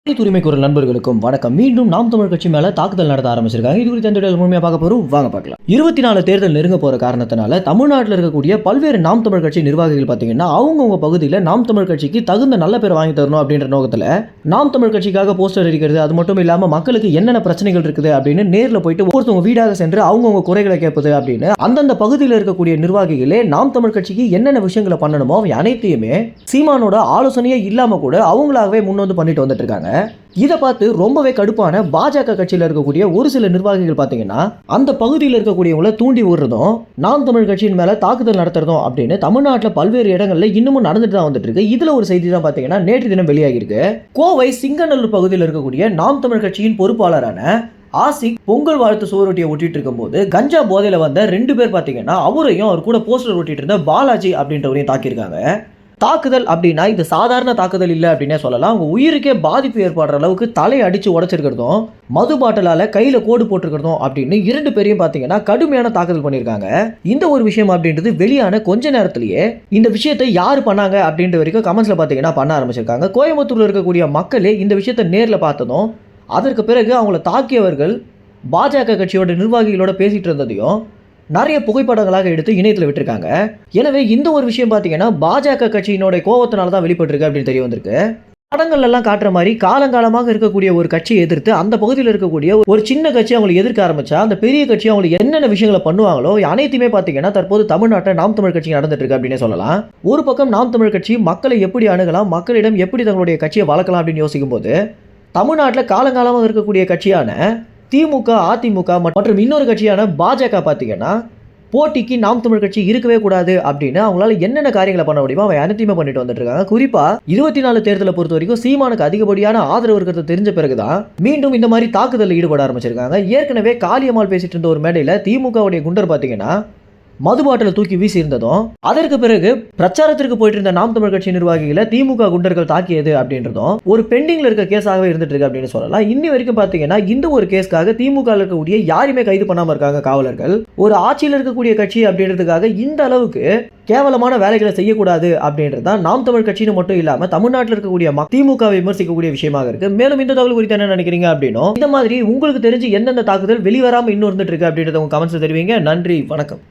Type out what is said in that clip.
உரிமை குரல் நண்பர்களுக்கும் வணக்கம். மீண்டும் நாம் தமிழ் கட்சி மேல தாக்குதல் நடத்த ஆரம்பிச்சிருக்காங்க. இது குறித்து இந்த முழுமையா பார்க்க போறோம். வாங்க பார்க்கலாம். 24 தேர்தல் நெருங்க போற காரணத்தினால தமிழ்நாட்டில் இருக்கக்கூடிய பல்வேறு நாம் தமிழ் கட்சி நிர்வாகிகள் பார்த்தீங்கன்னா அவங்கவுங்க பகுதியில் நாம் தமிழ் கட்சிக்கு தகுந்த நல்ல பேர் வாங்கி தரணும் அப்படின்ற நோக்கத்தில் நாம் தமிழ் கட்சிக்காக போஸ்டர் அடிக்கிறது, அது மட்டும் இல்லாமல் மக்களுக்கு என்னென்ன பிரச்சனைகள் இருக்குது அப்படின்னு நேரில் போயிட்டு ஒவ்வொருத்தவங்க வீடாக சென்று அவங்கவுங்க குறைகளை கேட்பது அப்படின்னு அந்தந்த பகுதியில் இருக்கக்கூடிய நிர்வாகிகளே நாம் தமிழ் கட்சிக்கு என்னென்ன விஷயங்களை பண்ணணுமோ அவை அனைத்தையுமே சீமானோட ஆலோசனையே இல்லாம கூட அவங்களாகவே முன் வந்து பண்ணிட்டு வந்துட்டு இருக்காங்க. இதை பார்த்து ரொம்பவே கடுப்பான பாஜக கட்சியில் இருக்கக்கூடிய ஒரு சில நிர்வாகிகள் பார்த்தீங்கன்னா அந்த பகுதியில் இருக்கக்கூடியவங்களை தூண்டி விடுறதும் நாம் தமிழ் கட்சியின் மேல தாக்குதல் நடத்துறதும் அப்படின்னு தமிழ்நாட்டில் பல்வேறு இடங்கள்ல இன்னமும் நடந்துட்டு தான் வந்துட்டு இருக்கு. இதுல ஒரு செய்தி தான் பார்த்தீங்கன்னா நேற்று தினம் வெளியாகிருக்கு. கோவை சிங்கநல்லூர் பகுதியில் இருக்கக்கூடிய நாம் தமிழ் கட்சியின் பொறுப்பாளரான ஆசிக் பொங்கல் வாழ்த்து சுவரொட்டியை ஒட்டிட்டு இருக்கும்போது கஞ்சா போதையில வந்த 2 பேர் பார்த்தீங்கன்னா அவரையும் அவர் கூட போஸ்டர் ஒட்டிட்டு இருந்த பாலாஜி அப்படின்றவரையும் தாக்கியிருக்காங்க. தாக்குதல் அப்படின்னா இது சாதாரண தாக்குதல் இல்லை அப்படின்னே சொல்லலாம். அவங்க உயிருக்கே பாதிப்பு ஏற்படுற அளவுக்கு தலையை அடிச்சு உடைச்சிருக்கிறதும், மது பாட்டிலால கையில கோடு போட்டிருக்கிறதும் அப்படின்னு 2 பேரையும் பார்த்தீங்கன்னா கடுமையான தாக்குதல் பண்ணியிருக்காங்க. இந்த ஒரு விஷயம் அப்படின்றது வெளியான கொஞ்ச நேரத்திலேயே இந்த விஷயத்தை யார் பண்ணாங்க அப்படின்ற வரைக்கும் கமெண்ட்ஸ்ல பார்த்தீங்கன்னா பண்ண ஆரம்பிச்சிருக்காங்க. கோயம்புத்தூர்ல இருக்கக்கூடிய மக்களே இந்த விஷயத்தை நேரில் பார்த்ததும் அதற்கு பிறகு அவங்கள தாக்கியவர்கள் பாஜக கட்சியோட நிர்வாகிகளோட பேசிட்டு இருந்ததையும் நிறைய புகைப்படங்களாக எடுத்து இணையத்தில் விட்டுருக்காங்க. எனவே இந்த ஒரு விஷயம் பார்த்தீங்கன்னா பாஜக கட்சியினோட கோபத்தினால தான் வெளிப்பட்டிருக்கு அப்படின்னு தெரிய வந்திருக்கு. படங்கள் எல்லாம் காட்டுற மாதிரி காலங்காலமாக இருக்கக்கூடிய ஒரு கட்சியை எதிர்த்து அந்த பகுதியில் இருக்கக்கூடிய ஒரு சின்ன கட்சி அவங்களை எதிர்க்க ஆரம்பிச்சா அந்த பெரிய கட்சி அவங்களுக்கு என்னென்ன விஷயங்களை பண்ணுவாங்களோ அனைத்துமே பார்த்தீங்கன்னா தற்போது தமிழ்நாட்டில் நாம் தமிழ் கட்சி நடந்துட்டு இருக்கு அப்படின்னு சொல்லலாம். ஒரு பக்கம் நாம் தமிழ் கட்சி மக்களை எப்படி அணுகலாம், மக்களிடம் எப்படி தங்களுடைய கட்சியை வளர்க்கலாம் அப்படின்னு யோசிக்கும் போது தமிழ்நாட்டில் காலங்காலமாக இருக்கக்கூடிய கட்சியான திமுக, அதிமுக மற்றும் இன்னொரு கட்சியான பாஜக பார்த்தீங்கன்னா போட்டிக்கு நாம் தமிழ் கட்சி இருக்கவே கூடாது அப்படின்னு அவங்களால என்னென்ன காரியங்களை பண்ண முடியுமோ அவை அனைத்தையுமே பண்ணிட்டு வந்துட்டு இருக்காங்க. குறிப்பா 24 தேர்தலை பொறுத்த வரைக்கும் சீமானுக்கு அதிகப்படியான ஆதரவு இருக்கிறது தெரிஞ்ச பிறகுதான் மீண்டும் இந்த மாதிரி தாக்குதலில் ஈடுபட ஆரம்பிச்சிருக்காங்க. ஏற்கனவே காளியம்மாள் பேசிட்டு இருந்த ஒரு மேடையில திமுகவுடைய குண்டர் பார்த்தீங்கன்னா மது பாட்டில தூக்கி வீசி இருந்ததும், அதற்கு பிறகு பிரச்சாரத்திற்கு போயிட்டு இருந்த நாம் தமிழ் கட்சி நிர்வாகிகளை திமுக குண்டர்கள் தாக்கியது அப்படின்றதும் ஒரு பெண்டிங்ல இருக்க கேஸாகவே இருந்துட்டு இருக்கு அப்படின்னு சொல்லலாம். இன்னி வரைக்கும் பாத்தீங்கன்னா இந்த ஒரு கேஸ்க்காக திமுக இருக்கக்கூடிய யாருமே கைது பண்ணாம இருக்காங்க காவலர்கள். ஒரு ஆட்சியில் இருக்கக்கூடிய கட்சி அப்படின்றதுக்காக இந்த அளவுக்கு கேவலமான வேலைகளை செய்யக்கூடாது அப்படின்றது தான் நாம் தமிழ் கட்சின்னு மட்டும் இல்லாம தமிழ்நாட்டில் இருக்கக்கூடிய திமுகவை விமர்சிக்கக்கூடிய விஷயமாக இருக்கு. மேலும் இந்த தகவல் குறித்து என்ன நினைக்கிறீங்க அப்படின்னும், இந்த மாதிரி உங்களுக்கு தெரிஞ்சு எந்தெந்த தாக்குதல் வெளிவராம இன்னும் இருந்துட்டு இருக்கு அப்படின்றத உங்க கமெண்ட்ஸ் தெரிவிங்க. நன்றி, வணக்கம்.